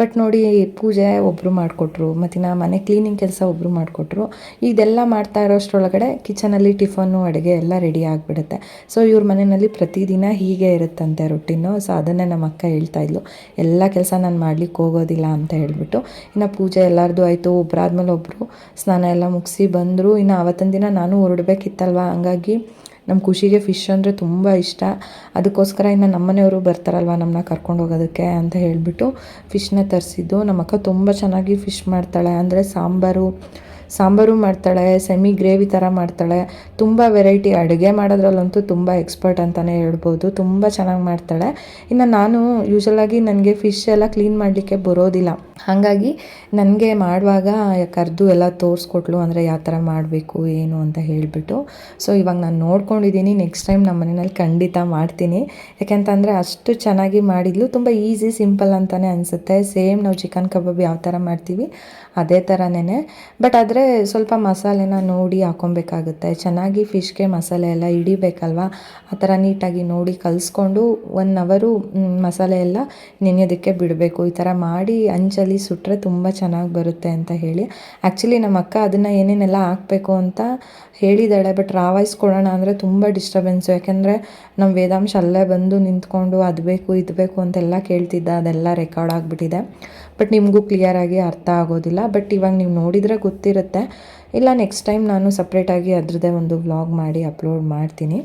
ಬಟ್ ನೋಡಿ ಪೂಜೆ ಒಬ್ಬರು ಮಾಡಿಕೊಟ್ರು, ಮತ್ತು ಮನೆ ಕ್ಲೀನಿಂಗ್ ಕೆಲಸ ಒಬ್ಬರು ಮಾಡಿಕೊಟ್ರು. ಇದೆಲ್ಲ ಮಾಡ್ತಾ ಇರೋಷ್ಟರೊಳಗಡೆ ಕಿಚನಲ್ಲಿ ಟಿಫನ್ನು ಅಡುಗೆ ಎಲ್ಲ ರೆಡಿ ಆಗಿಬಿಡುತ್ತೆ. ಸೊ ಇವ್ರ ಮನೆಯಲ್ಲಿ ಪ್ರತಿದಿನ ಹೀಗೆ ಇರುತ್ತಂತೆ ರೊಟ್ಟಿನು. ಸೊ ಅದನ್ನೇ ನಮ್ಮ ಅಕ್ಕ ಹೇಳ್ತಾ ಇದ್ಲು, ಎಲ್ಲ ಕೆಲಸ ನಾನು ಮಾಡ್ಲಿಕ್ಕೆ ಹೋಗೋದಿಲ್ಲ ಅಂತ ಹೇಳ್ಬಿಟ್ಟು. ಇನ್ನು ಪೂಜೆ ಎಲ್ಲರದು ಆಯಿತು, ಒಬ್ಬರಾದ್ಮೇಲೆ ಒಬ್ಬರು ಸ್ನಾನ ಎಲ್ಲ ಮುಗಿಸಿ ಬಂದರು. ಇನ್ನು ಆವತ್ತಿನ ದಿನ ನಾನು ಹೊರಡಬೇಕಿತ್ತಲ್ವ, ಹಂಗಾಗಿ ನಮ್ಮ ಖುಷಿಗೆ ಫಿಶ್ ಅಂದರೆ ತುಂಬ ಇಷ್ಟ. ಅದಕ್ಕೋಸ್ಕರ ಇನ್ನು ನಮ್ಮನೆಯವರು ಬರ್ತಾರಲ್ವ ನಮ್ಮನ್ನ ಕರ್ಕೊಂಡು ಹೋಗೋದಕ್ಕೆ ಅಂತ ಹೇಳಿಬಿಟ್ಟು ಫಿಶ್ನ ತರಿಸಿದ್ದು. ನಮ್ಮ ಅಕ್ಕ ತುಂಬ ಚೆನ್ನಾಗಿ ಫಿಶ್ ಮಾಡ್ತಾಳೆ, ಅಂದರೆ ಸಾಂಬಾರು ಮಾಡ್ತಾಳೆ, ಸೆಮಿ ಗ್ರೇವಿ ಥರ ಮಾಡ್ತಾಳೆ. ತುಂಬ ವೆರೈಟಿ ಅಡುಗೆ ಮಾಡೋದ್ರಲ್ಲಂತೂ ತುಂಬ ಎಕ್ಸ್ಪರ್ಟ್ ಅಂತಲೇ ಹೇಳ್ಬೋದು. ತುಂಬ ಚೆನ್ನಾಗಿ ಮಾಡ್ತಾಳೆ. ಇನ್ನು ನಾನು ಯೂಶ್ವಲಾಗಿ ನನಗೆ ಫಿಶ್ ಎಲ್ಲ ಕ್ಲೀನ್ ಮಾಡಲಿಕ್ಕೆ ಬರೋದಿಲ್ಲ, ಹಾಗಾಗಿ ನನಗೆ ಮಾಡುವಾಗ ಕರೆದು ಎಲ್ಲ ತೋರಿಸ್ಕೊಟ್ಲು, ಅಂದರೆ ಯಾವ ಥರ ಮಾಡಬೇಕು ಏನು ಅಂತ ಹೇಳಿಬಿಟ್ಟು. ಸೊ ಇವಾಗ ನಾನು ನೋಡ್ಕೊಂಡಿದ್ದೀನಿ, ನೆಕ್ಸ್ಟ್ ಟೈಮ್ ನಮ್ಮ ಮನೆಯಲ್ಲಿ ಖಂಡಿತ ಮಾಡ್ತೀನಿ. ಯಾಕೆಂತಂದರೆ ಅಷ್ಟು ಚೆನ್ನಾಗಿ ಮಾಡಿದ್ಲು. ತುಂಬ ಈಸಿ ಸಿಂಪಲ್ ಅಂತಲೇ ಅನಿಸುತ್ತೆ. ಸೇಮ್ ನಾವು ಚಿಕನ್ ಕಬಾಬ್ ಯಾವ ಥರ ಮಾಡ್ತೀವಿ ಅದೇ ಥರನೇ. ಬಟ್ ಆದರೆ ಸ್ವಲ್ಪ ಮಸಾಲೆನ ನೋಡಿ ಹಾಕ್ಕೊಬೇಕಾಗುತ್ತೆ. ಚೆನ್ನಾಗಿ ಫಿಶ್ಗೆ ಮಸಾಲೆ ಎಲ್ಲ ಹಿಡಿಬೇಕಲ್ವ, ಆ ಥರ ನೀಟಾಗಿ ನೋಡಿ ಕಲಿಸ್ಕೊಂಡು 1 ಅವರು ಮಸಾಲೆ ಎಲ್ಲ ನೆನೆಯೋದಕ್ಕೆ ಬಿಡಬೇಕು. ಈ ಥರ ಮಾಡಿ ಅಂಚಲ್ಲಿ ಸುಟ್ಟರೆ ತುಂಬ ಚೆನ್ನಾಗಿ ಬರುತ್ತೆ ಅಂತ ಹೇಳಿ. ಆ್ಯಕ್ಚುಲಿ ನಮ್ಮ ಅಕ್ಕ ಅದನ್ನು ಏನೇನೆಲ್ಲ ಹಾಕಬೇಕು ಅಂತ ಹೇಳಿದ್ದಾಳೆ. ಬಟ್ ರಾ ವಾಯ್ಸ್ ಕೊಡೋಣ ಅಂದರೆ ತುಂಬ ಡಿಸ್ಟರ್ಬೆನ್ಸು. ಯಾಕೆಂದರೆ ನಮ್ಮ ವೇದಾಂಶ ಅಲ್ಲೇ ಬಂದು ನಿಂತ್ಕೊಂಡು ಅದು ಬೇಕು ಇದು ಬೇಕು ಅಂತೆಲ್ಲ ಕೇಳ್ತಿದ್ದ. ಅದೆಲ್ಲ ರೆಕಾರ್ಡ್ ಆಗಿಬಿಟ್ಟಿದೆ. ಬಟ್ ನಿಮಗೂ ಕ್ಲಿಯರಾಗಿ ಅರ್ಥ ಆಗೋದಿಲ್ಲ. ಬಟ್ ಇವಾಗ ನೀವು ನೋಡಿದರೆ ಗೊತ್ತಿರುತ್ತೆ. ಇಲ್ಲ ನೆಕ್ಸ್ಟ್ ಟೈಮ್ ನಾನು ಸಪ್ರೇಟಾಗಿ ಅದರದ್ದೇ ಒಂದು ವ್ಲಾಗ್ ಮಾಡಿ ಅಪ್ಲೋಡ್ ಮಾಡ್ತೀನಿ.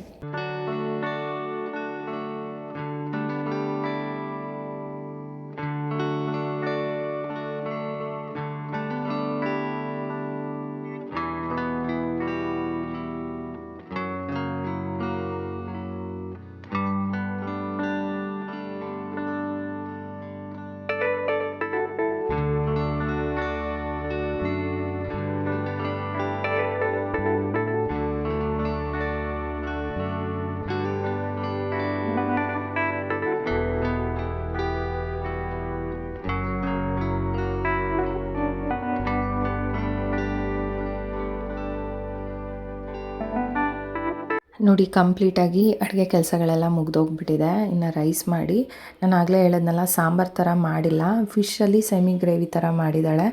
ನೋಡಿ ಕಂಪ್ಲೀಟಾಗಿ ಅಡುಗೆ ಕೆಲಸಗಳೆಲ್ಲ ಮುಗ್ದೋಗ್ಬಿಟ್ಟಿದೆ. ಇನ್ನು ರೈಸ್ ಮಾಡಿ, ನಾನು ಆಗಲೇ ಹೇಳಿದ್ನಲ್ಲ ಸಾಂಬಾರು ಥರ ಮಾಡಿಲ್ಲ, ಫಿಶಲ್ಲಿ ಸೆಮಿ ಗ್ರೇವಿ ಥರ ಮಾಡಿದ್ದಾಳೆ.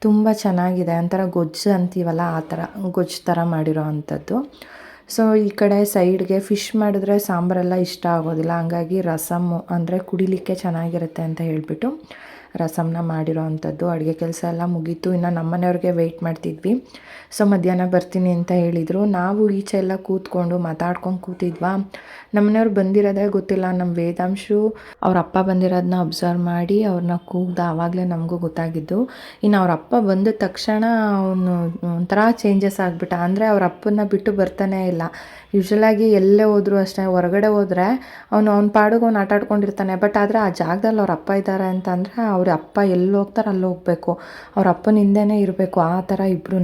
ತುಂಬ ಚೆನ್ನಾಗಿದೆ, ಒಂಥರ ಗೊಜ್ಜು ಅಂತೀವಲ್ಲ ಆ ಥರ ಗೊಜ್ಜು ಥರ ಮಾಡಿರೋ ಅಂಥದ್ದು. ಸೊ ಈ ಕಡೆ ಸೈಡ್ಗೆ ಫಿಶ್ ಮಾಡಿದ್ರೆ ಸಾಂಬಾರೆಲ್ಲ ಇಷ್ಟ ಆಗೋದಿಲ್ಲ, ಹಂಗಾಗಿ ರಸಮ್ಮು ಅಂದರೆ ಕುಡಿಲಿಕ್ಕೆ ಚೆನ್ನಾಗಿರುತ್ತೆ ಅಂತ ಹೇಳಿಬಿಟ್ಟು ರಸಮ್ನ ಮಾಡಿರೋ ಅಂಥದ್ದು. ಅಡುಗೆ ಕೆಲಸ ಎಲ್ಲ ಮುಗೀತು. ಇನ್ನು ನಮ್ಮನೆಯವ್ರಿಗೆ ವೆಯ್ಟ್ ಮಾಡ್ತಿದ್ವಿ. ಸೊ ಮಧ್ಯಾಹ್ನ ಬರ್ತೀನಿ ಅಂತ ಹೇಳಿದರು. ನಾವು ಈಚೆ ಎಲ್ಲ ಕೂತ್ಕೊಂಡು ಮಾತಾಡ್ಕೊಂಡು ಕೂತಿದ್ವಾ. ನಮ್ಮನೆಯವ್ರು ಬಂದಿರೋದೇ ಗೊತ್ತಿಲ್ಲ. ನಮ್ಮ ವೇದಾಂಶು ಅವ್ರ ಅಪ್ಪ ಬಂದಿರೋದನ್ನ ಅಬ್ಸರ್ವ್ ಮಾಡಿ ಅವ್ರನ್ನ ಕೂಗ್ದ. ಆವಾಗಲೇ ನಮಗೂ ಗೊತ್ತಾಗಿದ್ದು. ಇನ್ನು ಅವ್ರ ಅಪ್ಪ ಬಂದ ತಕ್ಷಣ ಅವನು ಒಂಥರ ಚೇಂಜಸ್ ಆಗಿಬಿಟ್ಟ. ಅಂದರೆ ಅವ್ರ ಅಪ್ಪನ ಬಿಟ್ಟು ಬರ್ತಾನೇ ಇಲ್ಲ. ಯೂಶ್ವಲಾಗಿ ಎಲ್ಲೇ ಹೋದರೂ ಅಷ್ಟೇ, ಹೊರಗಡೆ ಹೋದರೆ ಅವನ ಪಾಡಿಗೆ ಅವ್ನು ಆಟ ಆಡ್ಕೊಂಡಿರ್ತಾನೆ. ಬಟ್ ಆದರೆ ಆ ಜಾಗದಲ್ಲಿ ಅವ್ರ ಅಪ್ಪ ಇದ್ದಾರೆ ಅಂತಂದರೆ ಅವ್ರ ಅಪ್ಪ ಎಲ್ಲಿ ಹೋಗ್ತಾರೆ ಅಲ್ಲಿ ಹೋಗಬೇಕು, ಅವ್ರ ಅಪ್ಪನ ಹಿಂದೆನೇ ಇರಬೇಕು, ಆ ಥರ ಇಬ್ರೂ.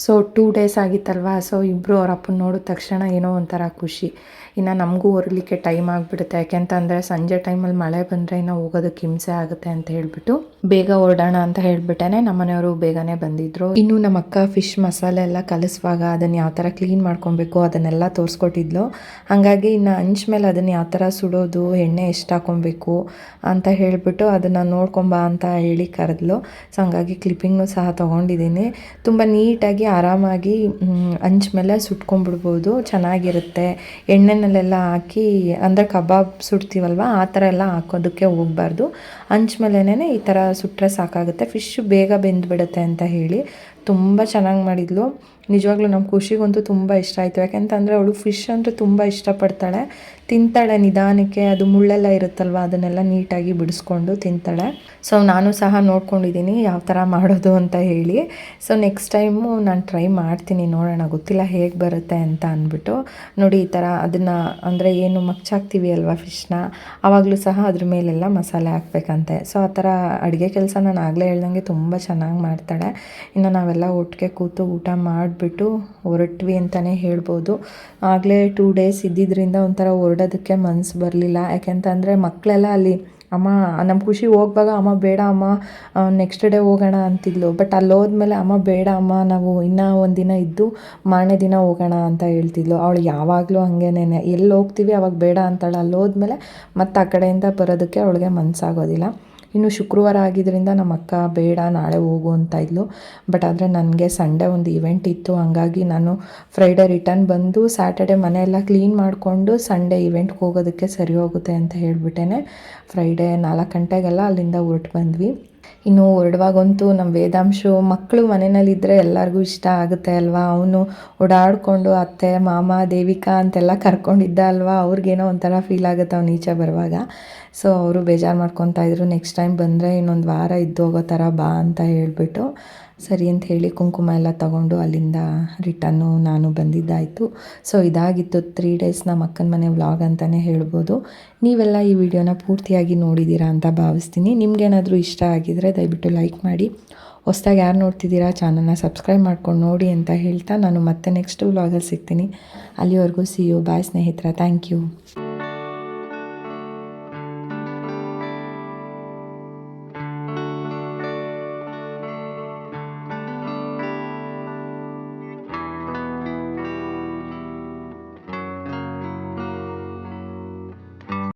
So 2 days ಆಗಿತ್ತಲ್ವ. ಸೊ ಇಬ್ಬರು ಅವ್ರ ಅಪ್ಪನ ನೋಡಿದ ತಕ್ಷಣ ಏನೋ ಒಂಥರ ಖುಷಿ. ಇನ್ನು ನಮಗೂ ಹೊರಲಿಕ್ಕೆ ಟೈಮ್ ಆಗಿಬಿಡುತ್ತೆ. ಯಾಕೆಂತಂದರೆ ಸಂಜೆ ಟೈಮಲ್ಲಿ ಮಳೆ ಬಂದರೆ ಇನ್ನು ಹೋಗೋದಕ್ಕೆ ಹಿಂಸೆ ಆಗುತ್ತೆ ಅಂತ ಹೇಳಿಬಿಟ್ಟು ಬೇಗ ಹೊರಡೋಣ ಅಂತ ಹೇಳಿಬಿಟ್ಟೆ ನಮ್ಮನೆಯವರು ಬೇಗನೆ ಬಂದಿದ್ದರು. ಇನ್ನು ನಮ್ಮ ಅಕ್ಕ ಫಿಶ್ ಮಸಾಲೆ ಎಲ್ಲ ಕಲಿಸುವಾಗ ಅದನ್ನು ಯಾವ ಥರ ಕ್ಲೀನ್ ಮಾಡ್ಕೊಬೇಕು ಅದನ್ನೆಲ್ಲ ತೋರಿಸ್ಕೊಟ್ಟಿದ್ಲು. ಹಾಗಾಗಿ ಇನ್ನು ಹಂಚ್ ಮೇಲೆ ಅದನ್ನು ಯಾವ ಥರ ಸುಡೋದು, ಎಣ್ಣೆ ಎಷ್ಟು ಹಾಕ್ಕೊಬೇಕು ಅಂತ ಹೇಳಿಬಿಟ್ಟು ಅದನ್ನು ನೋಡ್ಕೊಂಬ ಅಂತ ಹೇಳಿ ಕರೆದ್ಲು. ಸೊ ಹಂಗಾಗಿ ಕ್ಲಿಪ್ಪಿಂಗ್ನು ಸಹ ತೊಗೊಂಡಿದ್ದೀನಿ. ತುಂಬ ನೀಟಾಗಿ ಆರಾಮಾಗಿ ಹಂಚ್ ಮೇಲೆ ಸುಟ್ಕೊಂಡ್ಬಿಡ್ಬೋದು, ಚೆನ್ನಾಗಿರುತ್ತೆ. ಎಣ್ಣೆನಲ್ಲೆಲ್ಲ ಹಾಕಿ ಅಂದರೆ ಕಬಾಬ್ ಸುಡ್ತೀವಲ್ವ ಆ ಥರ ಎಲ್ಲ ಹಾಕೋದಕ್ಕೆ ಹೋಗಬಾರ್ದು. ಹಂಚ್ ಮೇಲೇ ಈ ಥರ ಸುಟ್ಟರೆ ಸಾಕಾಗುತ್ತೆ. ಫಿಶ್ ಬೇಗ ಬೆಂದುಬಿಡುತ್ತೆ ಅಂತ ಹೇಳಿ ತುಂಬ ಚೆನ್ನಾಗಿ ಮಾಡಿದ್ಲು. ನಿಜವಾಗ್ಲೂ ನಮ್ಮ ಖುಷಿಗಂತೂ ತುಂಬ ಇಷ್ಟ ಆಯಿತು. ಯಾಕೆಂತಂದರೆ ಅವಳು ಫಿಶ್ ಅಂದರೆ ತುಂಬ ಇಷ್ಟಪಡ್ತಾಳೆ, ತಿಂತಾಳೆ ನಿಧಾನಕ್ಕೆ. ಅದು ಮುಳ್ಳೆಲ್ಲ ಇರುತ್ತಲ್ವ ಅದನ್ನೆಲ್ಲ ನೀಟಾಗಿ ಬಿಡಿಸ್ಕೊಂಡು ತಿಂತಾಳೆ. ಸೊ ನಾನು ಸಹ ನೋಡ್ಕೊಂಡಿದ್ದೀನಿ ಯಾವ ಥರ ಮಾಡೋದು ಅಂತ ಹೇಳಿ. ಸೊ ನೆಕ್ಸ್ಟ್ ಟೈಮು ನಾನು ಟ್ರೈ ಮಾಡ್ತೀನಿ, ನೋಡೋಣ, ಗೊತ್ತಿಲ್ಲ ಹೇಗೆ ಬರುತ್ತೆ ಅಂತ ಅಂದ್ಬಿಟ್ಟು. ನೋಡಿ ಈ ಥರ ಅದನ್ನು ಅಂದರೆ ಏನು ಮಗ್ಚಾಕ್ತೀವಿ ಅಲ್ವಾ ಫಿಶ್ನ, ಆವಾಗಲೂ ಸಹ ಅದ್ರ ಮೇಲೆಲ್ಲ ಮಸಾಲೆ ಹಾಕಬೇಕಂತೆ. ಸೊ ಆ ಥರ ಅಡುಗೆ ಕೆಲಸ ನಾನು ಆಗಲೇ ಹೇಳ್ದಂಗೆ ತುಂಬ ಚೆನ್ನಾಗಿ ಮಾಡ್ತಾಳೆ. ಇನ್ನು ನಾವೆಲ್ಲ ಒಟ್ಟಿಗೆ ಕೂತು ಊಟ ಮಾಡಿಬಿಟ್ಟು ಮಾಡಿಬಿಟ್ಟು ಹೊರಟ್ವಿ ಅಂತಲೇ ಹೇಳ್ಬೋದು. ಆಗಲೇ 2 ಡೇಸ್ ಇದ್ದಿದ್ದರಿಂದ ಒಂಥರ ಹೊರಡೋದಕ್ಕೆ ಮನಸ್ಸು ಬರಲಿಲ್ಲ. ಯಾಕೆಂತಂದರೆ ಮಕ್ಕಳೆಲ್ಲ ಅಲ್ಲಿ ಅಮ್ಮ ನಮ್ಮ ಖುಷಿ ಹೋಗ್ವಾಗ ಅಮ್ಮ ಬೇಡ ಅಮ್ಮ ನೆಕ್ಸ್ಟ್ ಡೇ ಹೋಗೋಣ ಅಂತಿದ್ಲು. ಬಟ್ ಅಲ್ಲಿ ಹೋದ್ಮೇಲೆ ಅಮ್ಮ ಬೇಡ ಅಮ್ಮ ನಾವು ಇನ್ನೂ ಒಂದಿನ ಇದ್ದು ಮಾರನೇ ದಿನ ಹೋಗೋಣ ಅಂತ ಹೇಳ್ತಿದ್ಲು. ಅವಳು ಯಾವಾಗಲೂ ಹಾಗೇನೆ, ಎಲ್ಲಿ ಹೋಗ್ತೀವಿ ಅವಾಗ ಬೇಡ ಅಂತಾಳೆ. ಅಲ್ಲಿ ಹೋದ್ಮೇಲೆ ಮತ್ತೆ ಆ ಕಡೆಯಿಂದ ಬರೋದಕ್ಕೆ ಅವಳಿಗೆ ಮನಸ್ಸಾಗೋದಿಲ್ಲ. ಇನ್ನು ಶುಕ್ರವಾರ ಆಗಿದ್ದರಿಂದ ನಮ್ಮ ಅಕ್ಕ ಬೇಡ ನಾಳೆ ಹೋಗು ಅಂತ ಇದ್ಲು. ಬಟ್ ಆದರೆ ನನಗೆ ಸಂಡೇ ಒಂದು ಇವೆಂಟ್ ಇತ್ತು, ಹಾಗಾಗಿ ನಾನು ಫ್ರೈಡೇ ರಿಟರ್ನ್ ಬಂದು ಸ್ಯಾಟರ್ಡೆ ಮನೆಯೆಲ್ಲ ಕ್ಲೀನ್ ಮಾಡಿಕೊಂಡು ಸಂಡೇ ಇವೆಂಟ್ಗೆ ಹೋಗೋದಕ್ಕೆ ಸರಿ ಹೋಗುತ್ತೆ ಅಂತ ಹೇಳಿಬಿಟ್ಟೆ ಫ್ರೈಡೇ 4 ಗಂಟೆಗೆಲ್ಲ ಅಲ್ಲಿಂದ ಹೊರಟು ಬಂದ್ವಿ. ಇನ್ನು ಹೊರಡುವಾಗಂತೂ ನಮ್ಮ ವೇದಾಂಶು ಮಕ್ಕಳು ಮನೆಯಲ್ಲಿದ್ದರೆ ಎಲ್ಲರಿಗೂ ಇಷ್ಟ ಆಗುತ್ತೆ ಅಲ್ವಾ. ಅವನು ಓಡಾಡಿಕೊಂಡು ಅತ್ತೆ ಮಾಮ ದೇವಿಕಾ ಅಂತೆಲ್ಲ ಕರ್ಕೊಂಡಿದ್ದ ಅಲ್ವಾ. ಅವ್ರಿಗೇನೋ ಒಂಥರ ಫೀಲ್ ಆಗುತ್ತೆ ಅವ್ನು ಈಚೆ ಬರುವಾಗ. ಸೊ ಅವರು ಬೇಜಾರು ಮಾಡ್ಕೊತಾ ಇದ್ರು, ನೆಕ್ಸ್ಟ್ ಟೈಮ್ ಬಂದರೆ ಇನ್ನೊಂದು ವಾರ ಇದ್ದು ಹೋಗೋ ಥರ ಬಾ ಅಂತ ಹೇಳಿಬಿಟ್ಟು ಸರಿ ಅಂತ ಹೇಳಿ ಕುಂಕುಮ ಎಲ್ಲ ತೊಗೊಂಡು ಅಲ್ಲಿಂದ ರಿಟನ್ನು ನಾನು ಬಂದಿದ್ದಾಯಿತು. ಸೊ ಇದಾಗಿತ್ತು 3 ಡೇಸ್ ನಮ್ಮ ಅಕ್ಕನ ಮನೆ ವ್ಲಾಗ್ ಅಂತಲೇ ಹೇಳ್ಬೋದು. ನೀವೆಲ್ಲ ಈ ವಿಡಿಯೋನ ಪೂರ್ತಿಯಾಗಿ ನೋಡಿದ್ದೀರಾ ಅಂತ ಭಾವಿಸ್ತೀನಿ. ನಿಮಗೇನಾದರೂ ಇಷ್ಟ ಆಗಿದರೆ ದಯವಿಟ್ಟು ಲೈಕ್ ಮಾಡಿ. ಹೊಸ್ದಾಗಿ ಯಾರು ನೋಡ್ತಿದ್ದೀರಾ ಚಾನಲ್ನ ಸಬ್ಸ್ಕ್ರೈಬ್ ಮಾಡ್ಕೊಂಡು ನೋಡಿ ಅಂತ ಹೇಳ್ತಾ ನಾನು ಮತ್ತೆ ನೆಕ್ಸ್ಟ್ ವ್ಲಾಗಲ್ಲಿ ಸಿಗ್ತೀನಿ. ಅಲ್ಲಿವರೆಗೂ ಸಿ ಯು. ಬಾಯ್ ಸ್ನೇಹಿತರೆ, ಥ್ಯಾಂಕ್ ಯು.